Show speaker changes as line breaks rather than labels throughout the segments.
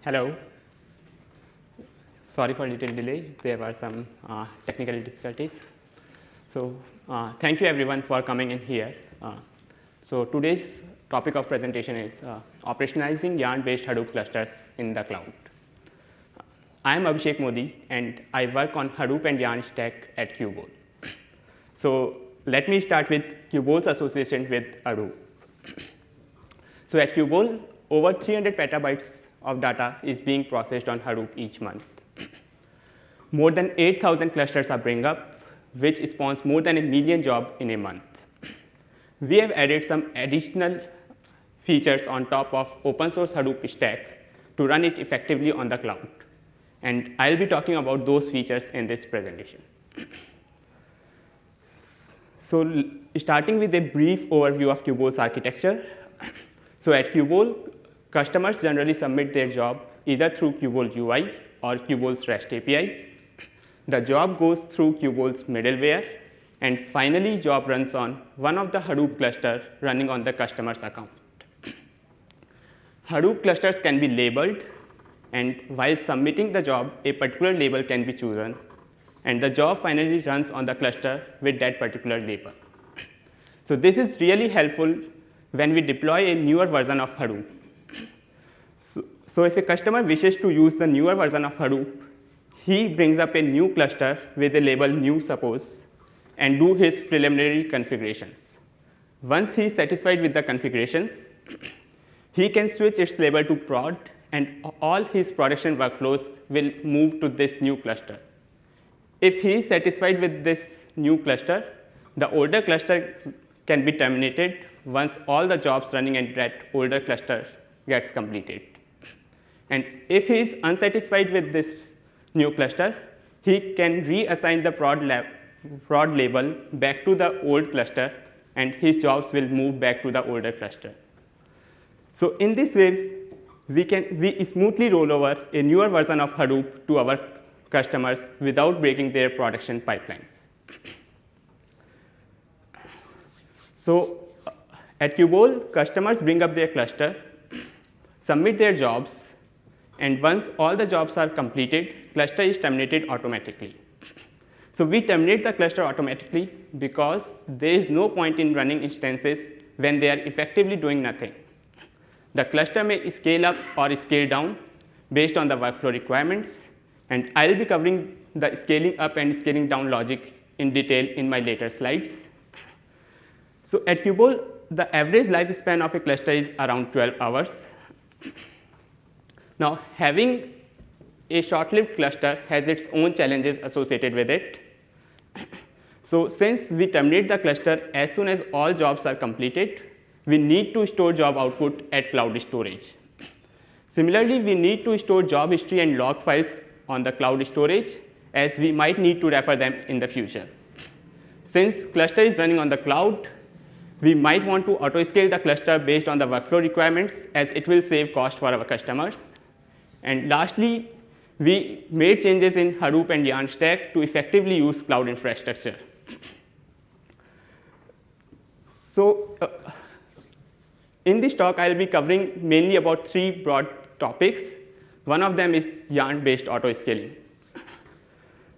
Hello. Sorry for a little delay. There were some technical difficulties. So thank you everyone for coming in here. So today's topic of presentation is operationalizing yarn-based Hadoop clusters in the cloud. I am Abhishek Modi and I work on Hadoop and Yarn stack at Qubole. So let me start with Qubole's association with Hadoop. So at Qubole, over 300 petabytes of data is being processed on Hadoop each month. More than 8,000 clusters are bring up, which spawns more than 1 million jobs in a month. We have added some additional features on top of open source Hadoop stack to run it effectively on the cloud. And I'll be talking about those features in this presentation. So starting with a brief overview of Qubole's architecture. So at Qubole, customers generally submit their job either through Qubole UI or Qubole's REST API. The job goes through Qubole's middleware, and finally job runs on one of the Hadoop cluster running on the customer's account. Hadoop clusters can be labeled, and while submitting the job, a particular label can be chosen, and the job finally runs on the cluster with that particular label. So this is really helpful when we deploy a newer version of Hadoop. So if a customer wishes to use the newer version of Hadoop, he brings up a new cluster with a label new suppose and do his preliminary configurations. Once he is satisfied with the configurations, he can switch its label to prod, and all his production workflows will move to this new cluster. If he is satisfied with this new cluster, the older cluster can be terminated once all the jobs running in that older cluster gets completed. And if he is unsatisfied with this new cluster, he can reassign the prod label back to the old cluster, and his jobs will move back to the older cluster. So in this way, we smoothly roll over a newer version of Hadoop to our customers without breaking their production pipelines. So at Qubole, customers bring up their cluster, submit their jobs, and once all the jobs are completed, cluster is terminated automatically. So we terminate the cluster automatically because there is no point in running instances when they are effectively doing nothing. The cluster may scale up or scale down based on the workflow requirements, and I'll be covering the scaling up and scaling down logic in detail in my later slides. So at Qubole, the average lifespan of a cluster is around 12 hours. Now, having a short-lived cluster has its own challenges associated with it. So since we terminate the cluster as soon as all jobs are completed, we need to store job output at cloud storage. Similarly, we need to store job history and log files on the cloud storage, as we might need to refer them in the future. Since cluster is running on the cloud, we might want to auto-scale the cluster based on the workflow requirements, as it will save cost for our customers. And lastly, we made changes in Hadoop and Yarn stack to effectively use cloud infrastructure. So in this talk, I'll be covering mainly about 3 broad topics. One of them is yarn-based auto-scaling.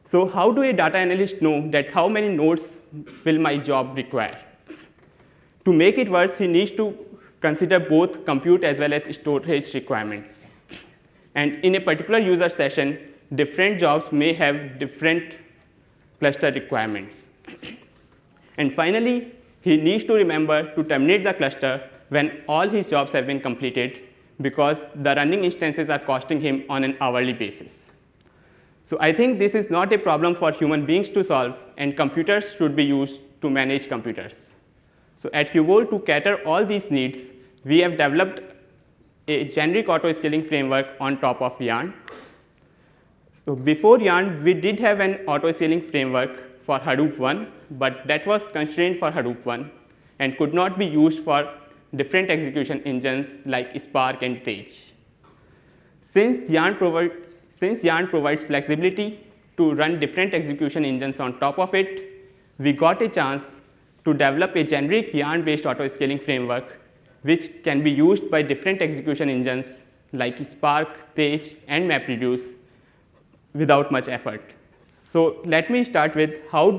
So how do a data analyst know that how many nodes will my job require? To make it worse, he needs to consider both compute as well as storage requirements. And in a particular user session, different jobs may have different cluster requirements. And finally, he needs to remember to terminate the cluster when all his jobs have been completed, because the running instances are costing him on an hourly basis. So I think this is not a problem for human beings to solve, and computers should be used to manage computers. So at Qubole, to cater all these needs, we have developed a generic auto-scaling framework on top of Yarn. So before Yarn, we did have an auto-scaling framework for Hadoop 1, but that was constrained for Hadoop 1 and could not be used for different execution engines like Spark and Tej. Since Yarn provides flexibility to run different execution engines on top of it, we got a chance to develop a generic Yarn-based auto-scaling framework which can be used by different execution engines like Spark, Tej, and MapReduce without much effort. So let me start with how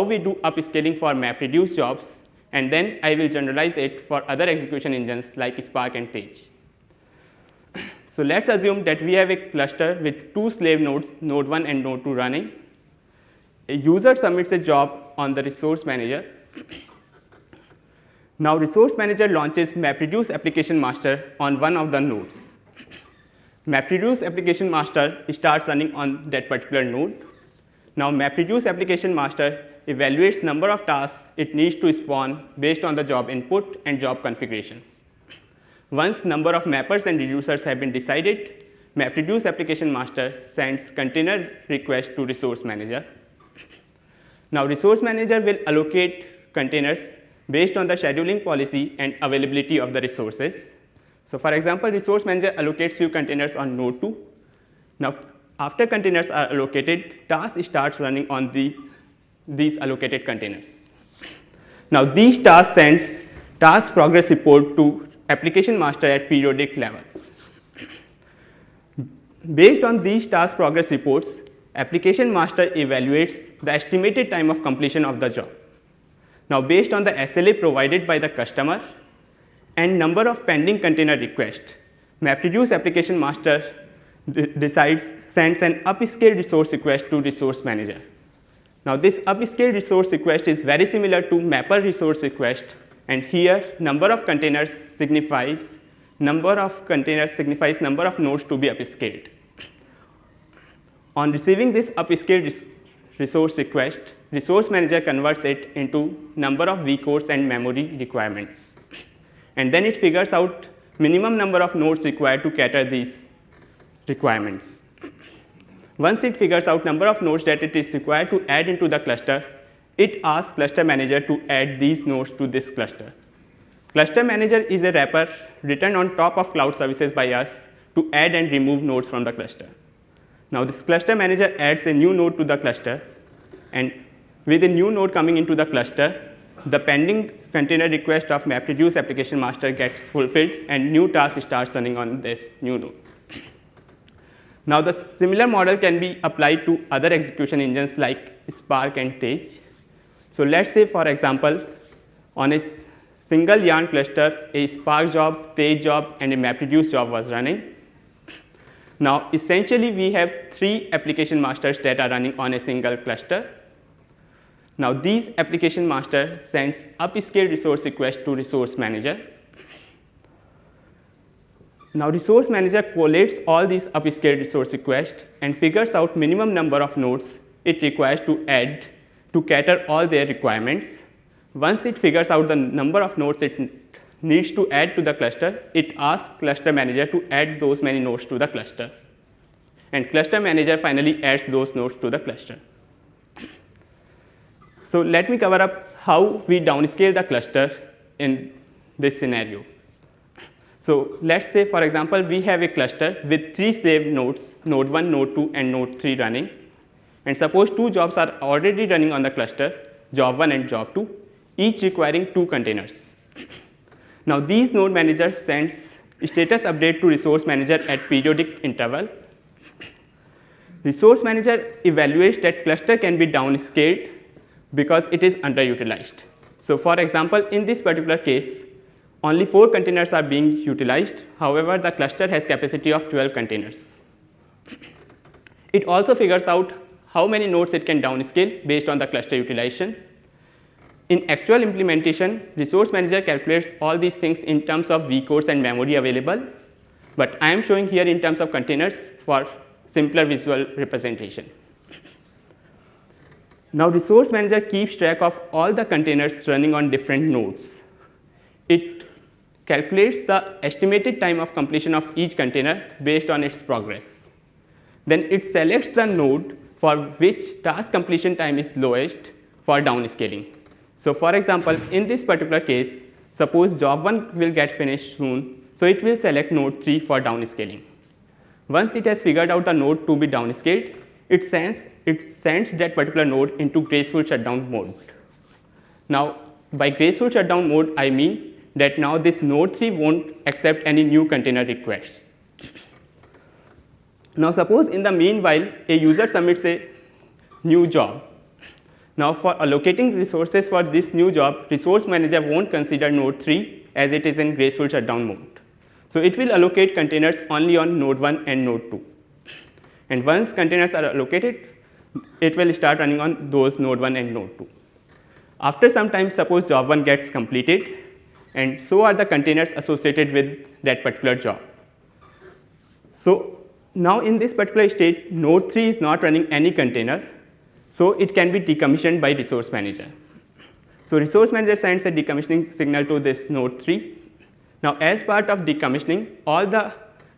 we do upscaling for MapReduce jobs, and then I will generalize it for other execution engines like Spark and Tej. So let's assume that we have a cluster with two slave nodes, node 1 and node 2 running. A user submits a job on the resource manager. Now resource manager launches MapReduce application master on one of the nodes. MapReduce application master starts running on that particular node. Now MapReduce application master evaluates number of tasks it needs to spawn based on the job input and job configurations. Once number of mappers and reducers have been decided, MapReduce application master sends container request to resource manager. Now resource manager will allocate containers based on the scheduling policy and availability of the resources. So for example, resource manager allocates few containers on node 2. Now after containers are allocated, task starts running on these allocated containers. Now these tasks sends task progress report to application master at periodic level. Based on these task progress reports, application master evaluates the estimated time of completion of the job. Now based on the SLA provided by the customer and number of pending container requests, MapReduce application master sends an upscale resource request to resource manager. Now this upscale resource request is very similar to mapper resource request, and here number of containers signifies number of nodes to be upscaled. On receiving this upscaled resource request, resource manager converts it into number of vCores and memory requirements. And then it figures out minimum number of nodes required to cater these requirements. Once it figures out number of nodes that it is required to add into the cluster, it asks cluster manager to add these nodes to this cluster. Cluster manager is a wrapper written on top of cloud services by us to add and remove nodes from the cluster. Now this cluster manager adds a new node to the cluster, and with a new node coming into the cluster, the pending container request of MapReduce application master gets fulfilled and new task starts running on this new node. Now the similar model can be applied to other execution engines like Spark and Tej. So let's say, for example, on a single yarn cluster, a Spark job, Tej job, and a MapReduce job was running. Now essentially we have three application masters that are running on a single cluster. Now these application master sends upscale resource request to resource manager. Now resource manager collates all these upscale resource requests and figures out minimum number of nodes it requires to add to cater all their requirements. Once it figures out the number of nodes it needs to add to the cluster, it asks cluster manager to add those many nodes to the cluster. And cluster manager finally adds those nodes to the cluster. So let me cover up how we downscale the cluster in this scenario. So let's say, for example, we have a cluster with three slave nodes, node 1, node 2, and node 3 running. And suppose two jobs are already running on the cluster, job 1 and job 2, each requiring 2 containers. Now these node managers sends status update to resource manager at periodic interval. Resource manager evaluates that cluster can be downscaled because it is underutilized. So for example, in this particular case, only 4 containers are being utilized. However, the cluster has capacity of 12 containers. It also figures out how many nodes it can downscale based on the cluster utilization. In actual implementation, resource manager calculates all these things in terms of vCores and memory available, but I am showing here in terms of containers for simpler visual representation. Now resource manager keeps track of all the containers running on different nodes. It calculates the estimated time of completion of each container based on its progress. Then it selects the node for which task completion time is lowest for downscaling. So for example, in this particular case, suppose job 1 will get finished soon, so it will select node 3 for downscaling. Once it has figured out the node to be downscaled, it sends that particular node into graceful shutdown mode. Now by graceful shutdown mode, I mean that now this node 3 won't accept any new container requests. Now suppose in the meanwhile, a user submits a new job. Now for allocating resources for this new job, resource manager won't consider node 3 as it is in graceful shutdown mode. So it will allocate containers only on node 1 and node 2. And once containers are allocated, it will start running on those node 1 and node 2. After some time, suppose job 1 gets completed, and so are the containers associated with that particular job. So now in this particular state, node 3 is not running any container, so it can be decommissioned by resource manager. So resource manager sends a decommissioning signal to this node 3. Now as part of decommissioning, all the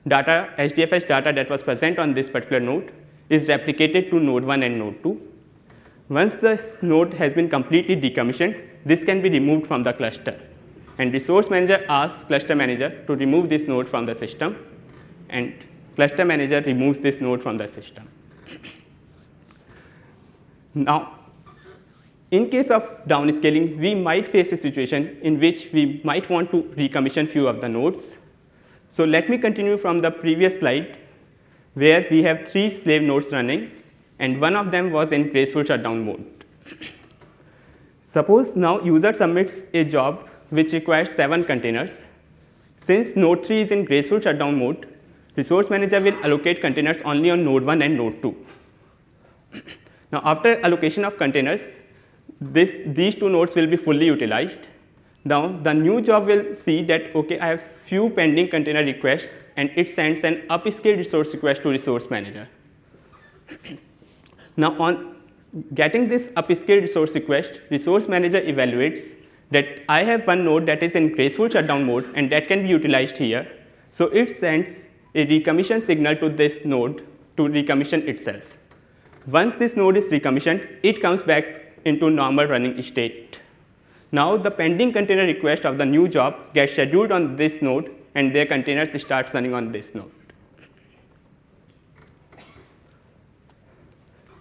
data, HDFS data that was present on this particular node is replicated to node 1 and node 2. Once this node has been completely decommissioned, this can be removed from the cluster. And resource manager asks cluster manager to remove this node from the system, and cluster manager removes this node from the system. Now, in case of downscaling, we might face a situation in which we might want to recommission few of the nodes. So let me continue from the previous slide, where we have 3 slave nodes running, and one of them was in graceful shutdown mode. Suppose now user submits a job which requires 7 containers. Since node 3 is in graceful shutdown mode, resource manager will allocate containers only on node 1 and node 2. Now after allocation of containers, these 2 nodes will be fully utilized. Now the new job will see that, okay, I have few pending container requests, and it sends an upscaled resource request to resource manager. Now on getting this upscaled resource request, resource manager evaluates that I have one node that is in graceful shutdown mode and that can be utilized here. So it sends a recommission signal to this node to recommission itself. Once this node is recommissioned, it comes back into normal running state. Now the pending container request of the new job gets scheduled on this node, and their containers starts running on this node.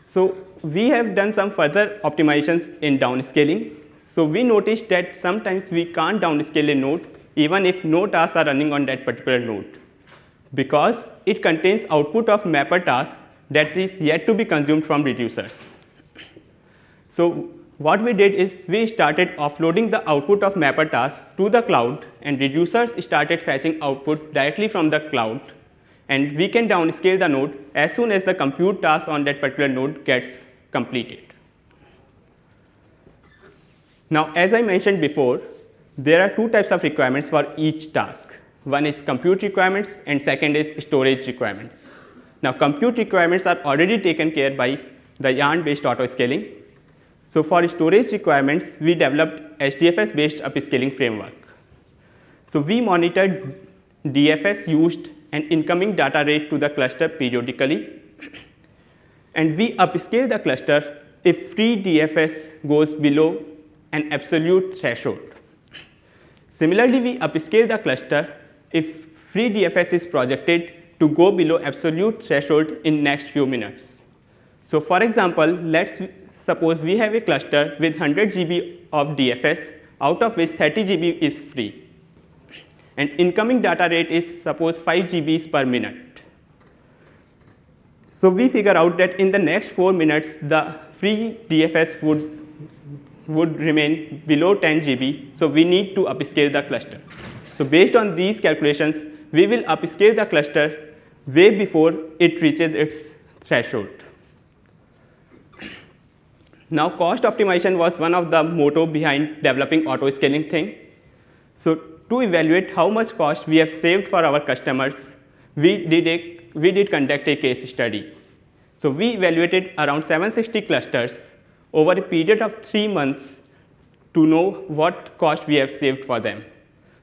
So we have done some further optimizations in downscaling. So we noticed that sometimes we can't downscale a node even if no tasks are running on that particular node, because it contains output of mapper tasks that is yet to be consumed from reducers. So what we did is we started offloading the output of mapper tasks to the cloud, and reducers started fetching output directly from the cloud, and we can downscale the node as soon as the compute task on that particular node gets completed. Now as I mentioned before, there are 2 types of requirements for each task. One is compute requirements and second is storage requirements. Now compute requirements are already taken care by the yarn based auto scaling. So for storage requirements, we developed HDFS based upscaling framework. So we monitored DFS used and incoming data rate to the cluster periodically, and we upscale the cluster if free DFS goes below an absolute threshold. Similarly, we upscale the cluster if free DFS is projected to go below absolute threshold in next few minutes. So for example, let's suppose we have a cluster with 100 GB of DFS, out of which 30 GB is free, and incoming data rate is suppose 5 GB per minute. So we figure out that in the next 4 minutes, the free DFS would remain below 10 GB, so we need to upscale the cluster. So based on these calculations, we will upscale the cluster way before it reaches its threshold. Now cost optimization was one of the motto behind developing auto scaling thing. So to evaluate how much cost we have saved for our customers, we did conduct a case study. So we evaluated around 760 clusters over a period of 3 months to know what cost we have saved for them.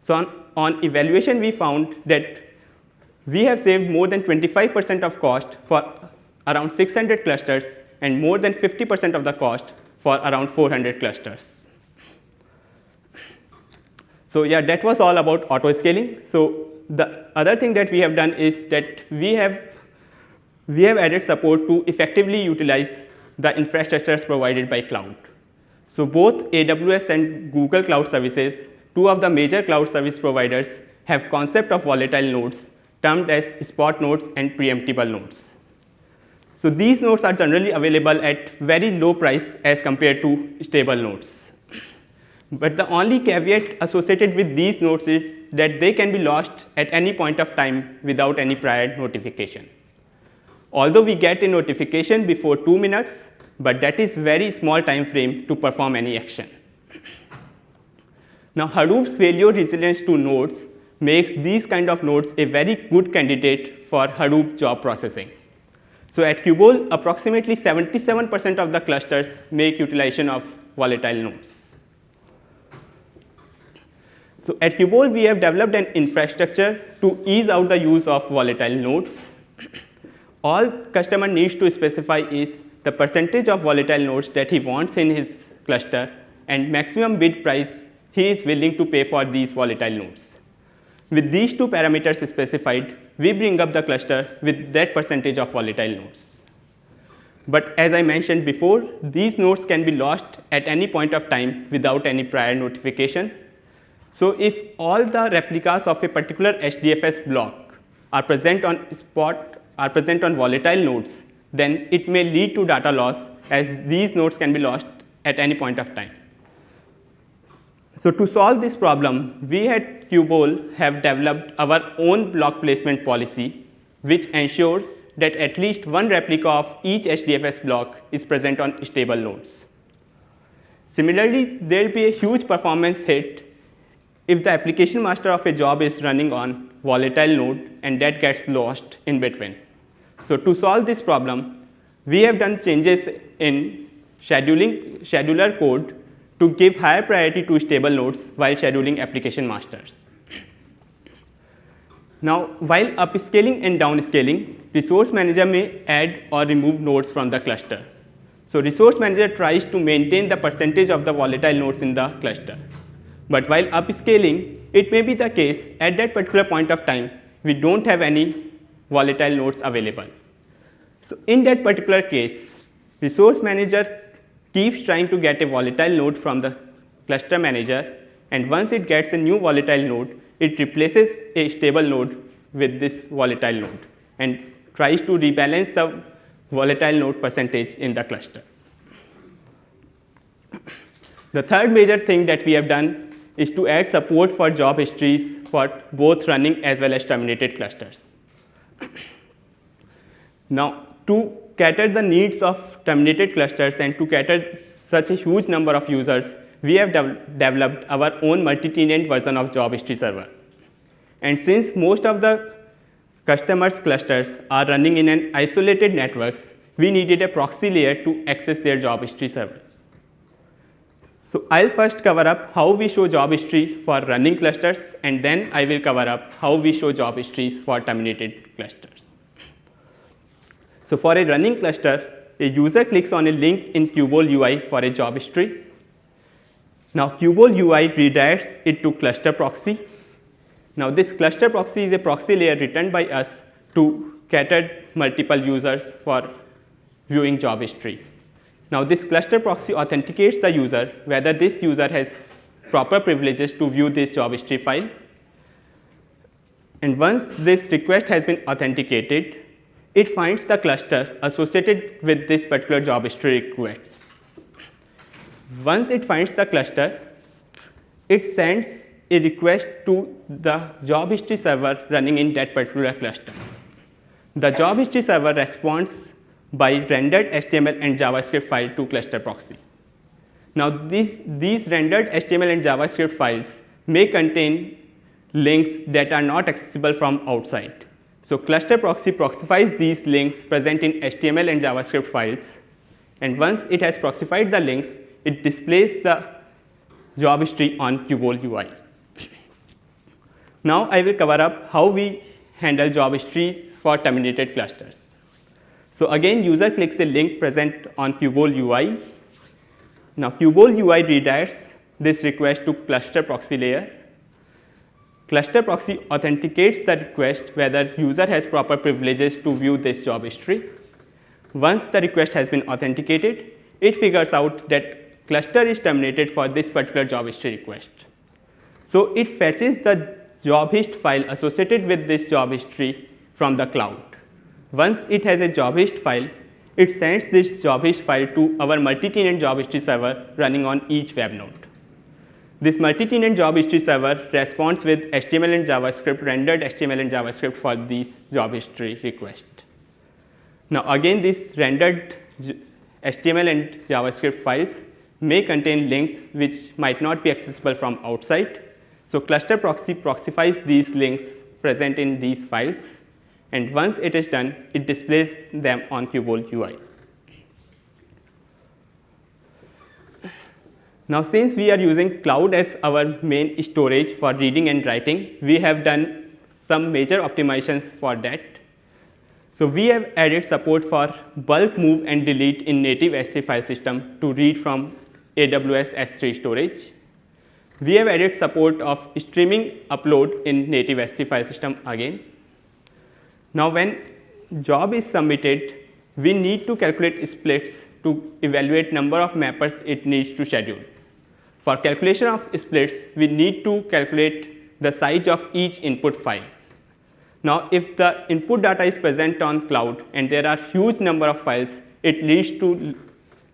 So on evaluation, we found that we have saved more than 25% of cost for around 600 clusters and more than 50% of the cost for around 400 clusters. So yeah, that was all about auto scaling. So the other thing that we have done is that we have added support to effectively utilize the infrastructures provided by cloud. So both AWS and Google Cloud Services, 2 of the major cloud service providers, have concept of volatile nodes termed as spot nodes and preemptible nodes. So these nodes are generally available at very low price as compared to stable nodes. But the only caveat associated with these nodes is that they can be lost at any point of time without any prior notification. Although we get a notification before 2 minutes, but that is very small time frame to perform any action. Now Hadoop's failure resilience to nodes makes these kind of nodes a very good candidate for Hadoop job processing. So at Qubole, approximately 77% of the clusters make utilization of volatile nodes. So at Qubole, we have developed an infrastructure to ease out the use of volatile nodes. All customer needs to specify is the percentage of volatile nodes that he wants in his cluster and maximum bid price he is willing to pay for these volatile nodes. With these two parameters specified, we bring up the cluster with that percentage of volatile nodes. But as I mentioned before, these nodes can be lost at any point of time without any prior notification. So if all the replicas of a particular HDFS block are present on volatile nodes, then it may lead to data loss, as these nodes can be lost at any point of time. So to solve this problem, we at Qubole have developed our own block placement policy, which ensures that at least one replica of each HDFS block is present on stable nodes. Similarly, there will be a huge performance hit if the application master of a job is running on volatile node and that gets lost in between. So to solve this problem, we have done changes in scheduler code to give higher priority to stable nodes while scheduling application masters. Now, while upscaling and downscaling, resource manager may add or remove nodes from the cluster. So resource manager tries to maintain the percentage of the volatile nodes in the cluster. But while upscaling, it may be the case at that particular point of time, we don't have any volatile nodes available. So in that particular case, resource manager keeps trying to get a volatile node from the cluster manager, and once it gets a new volatile node, it replaces a stable node with this volatile node and tries to rebalance the volatile node percentage in the cluster. The third major thing that we have done is to add support for job histories for both running as well as terminated clusters. Now, to cater the needs of terminated clusters and to cater such a huge number of users, we have developed our own multi-tenant version of job history server. And since most of the customers' clusters are running in an isolated networks, we needed a proxy layer to access their job history servers. So I'll first cover up how we show job history for running clusters, and then I will cover up how we show job histories for terminated clusters. So for a running cluster, a user clicks on a link in Qubole UI for a job history. Now Qubole UI redirects it to cluster proxy. Now this cluster proxy is a proxy layer written by us to cater multiple users for viewing job history. Now this cluster proxy authenticates the user whether this user has proper privileges to view this job history file. And once this request has been authenticated, it finds the cluster associated with this particular job history requests. Once it finds the cluster, it sends a request to the job history server running in that particular cluster. The job history server responds by rendered HTML and JavaScript file to cluster proxy. Now these rendered HTML and JavaScript files may contain links that are not accessible from outside. So cluster proxy proxifies these links present in HTML and JavaScript files, and once it has proxified the links, it displays the job history on Qubole UI. Now I will cover up how we handle job histories for terminated clusters. So again, user clicks a link present on Qubole UI. Now Qubole UI redirects this request to cluster proxy layer. Cluster proxy authenticates the request whether user has proper privileges to view this job history. Once the request has been authenticated, it figures out that cluster is terminated for this particular job history request. So it fetches the job hist file associated with this job history from the cloud. Once it has a job hist file, it sends this job hist file to our multi-tenant job history server running on each web node. This multi-tenant job history server responds with HTML and JavaScript, rendered HTML and JavaScript for these job history requests. Now again, these rendered HTML and JavaScript files may contain links which might not be accessible from outside. So cluster proxy proxifies these links present in these files, and once it is done, it displays them on Kubol UI. Now since we are using cloud as our main storage for reading and writing, we have done some major optimizations for that. So we have added support for bulk move and delete in native S3 file system to read from AWS S3 storage. We have added support of streaming upload in native S3 file system again. Now when job is submitted, we need to calculate splits to evaluate number of mappers it needs to schedule. For calculation of splits, we need to calculate the size of each input file. Now if the input data is present on cloud and there are huge number of files, it leads to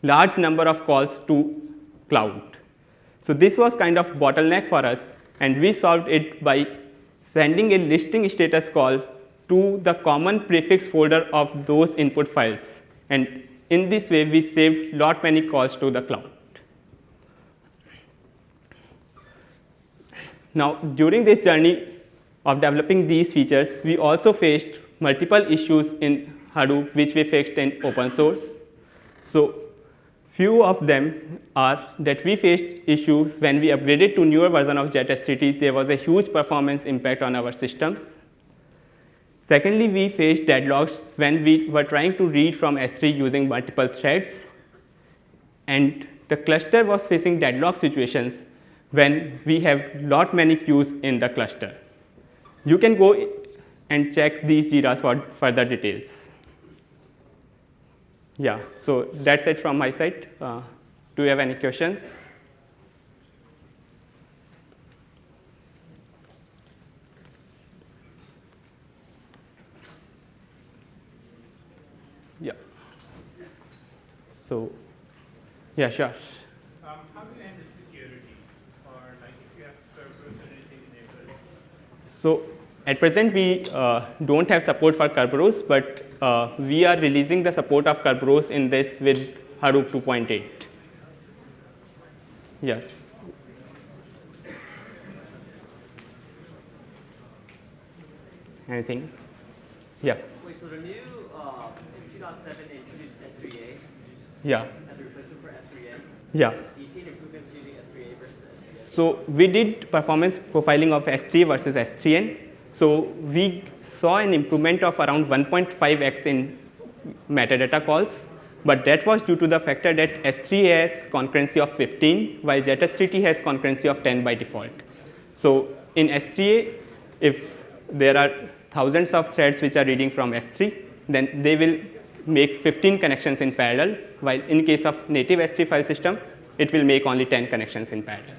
large number of calls to cloud. So this was kind of bottleneck for us, and we solved it by sending a listing status call to the common prefix folder of those input files, and in this way we saved lot many calls to the cloud. Now during this journey of developing these features, we also faced multiple issues in Hadoop which we fixed in open source. So few of them are that we faced issues when we upgraded to newer version of JetSTT. There was a huge performance impact on our systems. Secondly, we faced deadlocks when we were trying to read from S3 using multiple threads, and the cluster was facing deadlock situations when we have lot many queues in the cluster. You can go and check these JIRAs for further details. Yeah, so that's it from my side. Do you have any questions? Yeah. So, yeah, sure.
How do you handle security, or like if you have Kerberos or anything enabled?
So at present we don't have support for Kerberos, but we are releasing the support of Kerberos in this with Hadoop 2.8. Yes. Anything? Yeah.
Wait, so the new, in 2007, they introduced S3A
Yeah.
as a replacement for S3N.
Yeah.
Do you see any improvements using S3A versus S3N?
So we did performance profiling of S3 versus S3N. So we saw an improvement of around 1.5x in metadata calls, but that was due to the factor that S3 has concurrency of 15, while JetSTT has concurrency of 10 by default. So in S3A, if there are thousands of threads which are reading from S3, then they will make 15 connections in parallel, while in case of native S3 file system, it will make only 10 connections in parallel.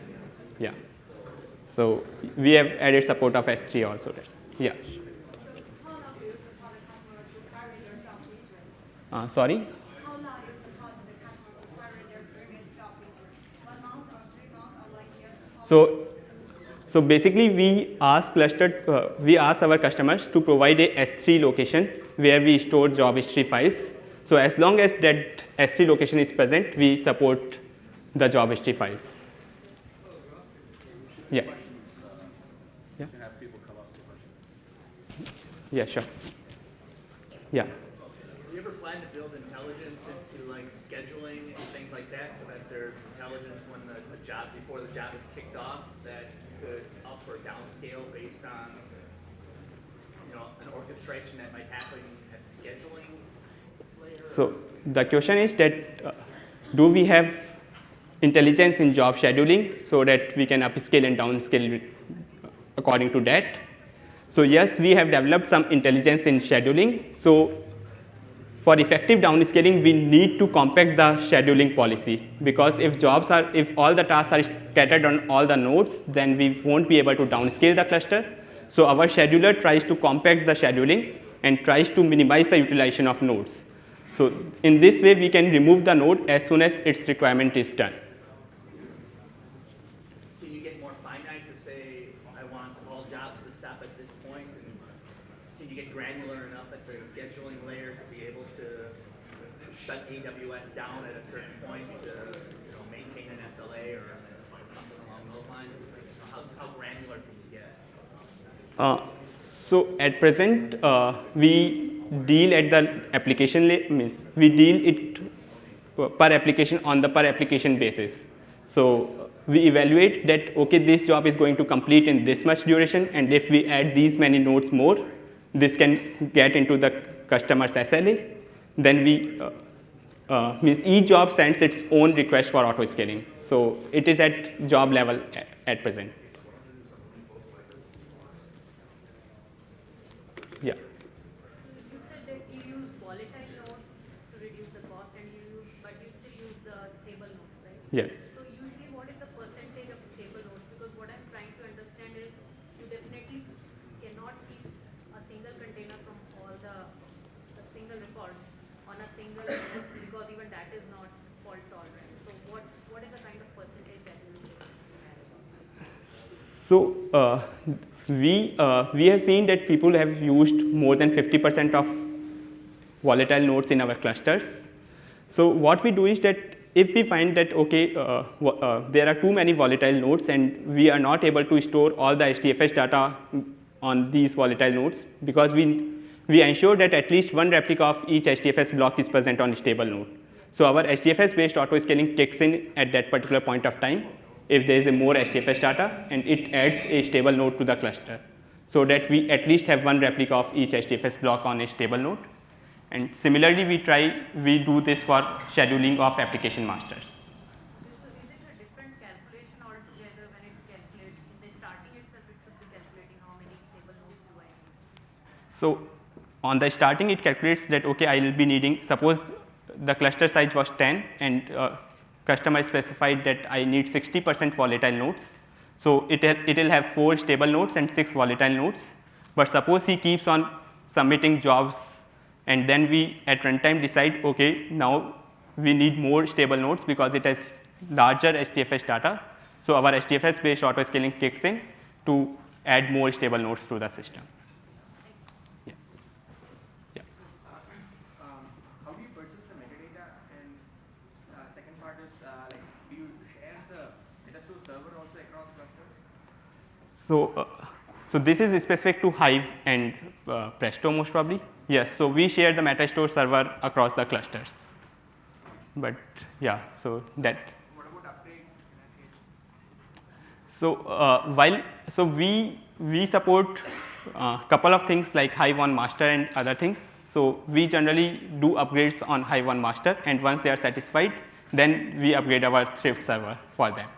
Yeah. So we have added support of S3 also. Yeah.
How long do you support the customer to query their job history?
Sorry?
How long do you support the customer to query their previous job history? 1 month or 3 months or 1 year?
So basically we ask our customers to provide a S3 location where we store job history files. So as long as that S3 location is present, we support the job history files. Yeah. Yeah.
Can have people come up with questions.
Yeah, sure. Yeah.
Do you ever plan to build intelligence into like scheduling and things like that, so that there's intelligence when the job, before the job is kicked off, that could up or downscale based on, you know, an orchestration that might happen at the scheduling layer?
So the question is that do we have intelligence in job scheduling so that we can upscale and downscale according to that? So yes, we have developed some intelligence in scheduling. So for effective downscaling, we need to compact the scheduling policy, because if all the tasks are scattered on all the nodes, then we won't be able to downscale the cluster. So our scheduler tries to compact the scheduling and tries to minimize the utilization of nodes. So in this way, we can remove the node as soon as its requirement is done.
Can you get more finite to say, I want all jobs to stop at this point? And can you get granular enough at the scheduling layer to be able to shut AWS down at a certain point to maintain an SLA or something along those lines? How granular can you get?
So at present, we deal at the application means we deal it per application on the per application basis. So we evaluate that okay, this job is going to complete in this much duration, and if we add these many nodes more, this can get into the customer's SLA. Then we means each job sends its own request for auto scaling. So it is at job level at present. Yeah.
You said that you use volatile nodes to reduce the cost, and but you still use the stable nodes, right?
Yes.
So usually, what is the percentage of stable nodes? Because what I'm trying to understand is, you definitely cannot keep a single container from all the single record on a single node, because even that is not fault tolerant. So what is the kind of percentage that you use?
So we have seen that people have used more than 50% of volatile nodes in our clusters. So what we do is that if we find that okay, there are too many volatile nodes and we are not able to store all the HDFS data on these volatile nodes, because we ensure that at least one replica of each HDFS block is present on a stable node. So our HDFS based auto scaling kicks in at that particular point of time if there is a more HDFS data, and it adds a stable node to the cluster, so that we at least have one replica of each HDFS block on a stable node. And similarly, we do this for scheduling of application masters.
So is it a different calculation altogether when it calculates? In the starting itself, it should be calculating how many stable nodes do I need.
So on the starting, it calculates that okay, I will be needing, suppose the cluster size was 10 and customer specified that I need 60% volatile nodes. So it will have 4 stable nodes and 6 volatile nodes. But suppose he keeps on submitting jobs, and then we at runtime decide, okay, now we need more stable nodes because it has larger HDFS data. So our HDFS based auto scaling kicks in to add more stable nodes to the system. Yeah. Yeah.
How do you persist the metadata? And second part is like, do you share the data store server also across clusters?
So this is specific to Hive and Presto most probably. Yes, so we share the Metastore server across the clusters. But yeah, so that.
What about upgrades in that case?
So we support couple of things like Hive on master and other things. So we generally do upgrades on Hive on master, and once they are satisfied, then we upgrade our Thrift server for them.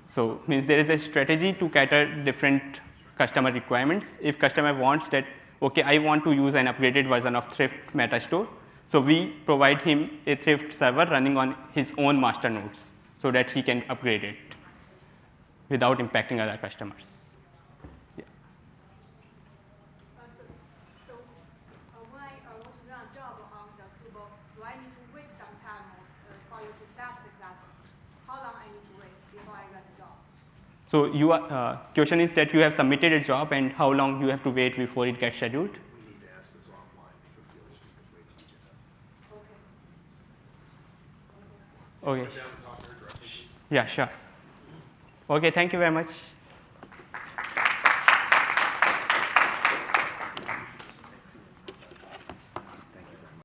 So means there is a strategy to cater different customer requirements. If customer wants that, okay, I want to use an upgraded version of Thrift Metastore, so we provide him a Thrift server running on his own master nodes so that he can upgrade it without impacting other customers. Yeah.
So when I want to run a job on the Kubo, do I need to wait some time for you to start the cluster? How long I need to wait before I run the job?
So you question is that you have submitted a job and how long you have to wait before it gets scheduled?
We need to ask this offline because the other speakers wait to get that.
Okay.
Down and talk to her directly.
Yeah, sure. Okay, thank you very much.